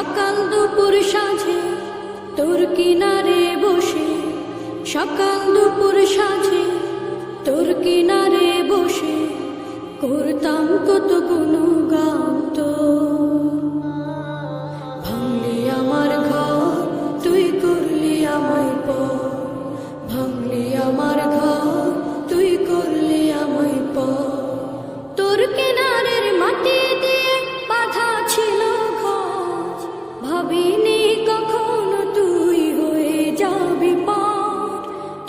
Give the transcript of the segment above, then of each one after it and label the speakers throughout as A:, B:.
A: সকাল দুপুর সাঁঝে তোর কিনারে বসে, সকাল দুপুর সাঁঝে তোর কিনারে বসে করতাম কত গুণগান তোর। ভাঙলি আমার ঘর, তুই করলি আমায় পর, ভাঙলি আমার ঘর, তুই করলি আমায় পর। তোর কিনারের মাটি দিয়ে বাঁধা ছিল ঘর, ভাবিনি কখনো তুই হয়ে যাবি পার।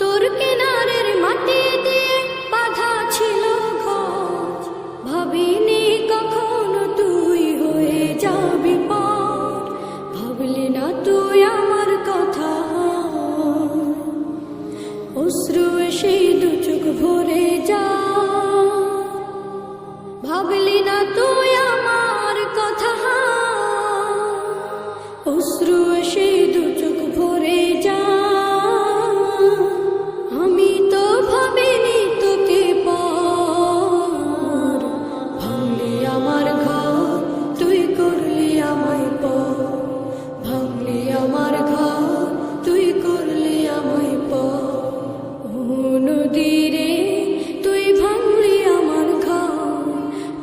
A: তোর কিনারের মাটি দিয়ে বাঁধা ছিল ঘর, ভাবিনি কখনো তুই হয়ে যাবি পার। ভাবলি না তুই আমার কথা, অশ্রু এসে দু চোখ ভরে যা। ভাবলি না তুই আমার কথা, অশ্রু এসে দু চোখ ভরে যা। আমি তো ভাবিনি তোকে পার, ভাঙলি আমার ঘর, তুই করলি আমায় পর, ভাঙলি আমার ঘর, তুই করলি আমায় পর। ও নদী রে, তুই ভাঙলি আমার ঘর,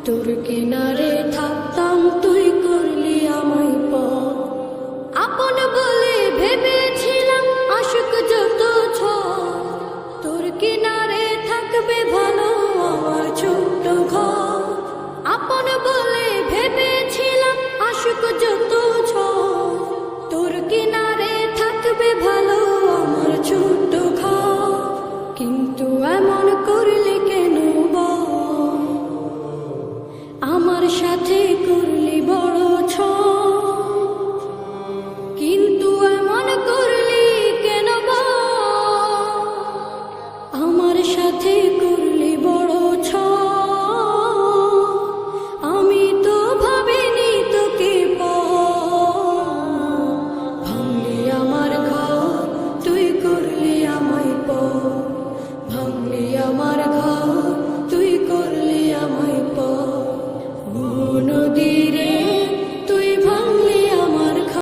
A: তোর কিনারে থাকতাম, তুই করলি আমায় পর। আপন বলে ভেবেছিলাম আশুক যত ঝড়, তোর কিনারে থাকবে ভালো আমার ছোট্ট ঘর। আপন বলে ভেবেছিলাম আশুক যত ঝড়, তোর কিনারে থাকবে ভালো আমার ছোট্ট ঘর। কিন্তু এমন করলি কেন বল, আমার সাথে করলি বড় ছল। কিন্তু এমন করলি কেন বল, আমার সাথে করলি বড় ছল। আমি তো ভাবিনি তোকে পার, ভাঙলি আমার ঘর, তুই করলি আমায় পর, ভাঙলি আমার ঘর, তুই করলি আমায় পর। ও নদী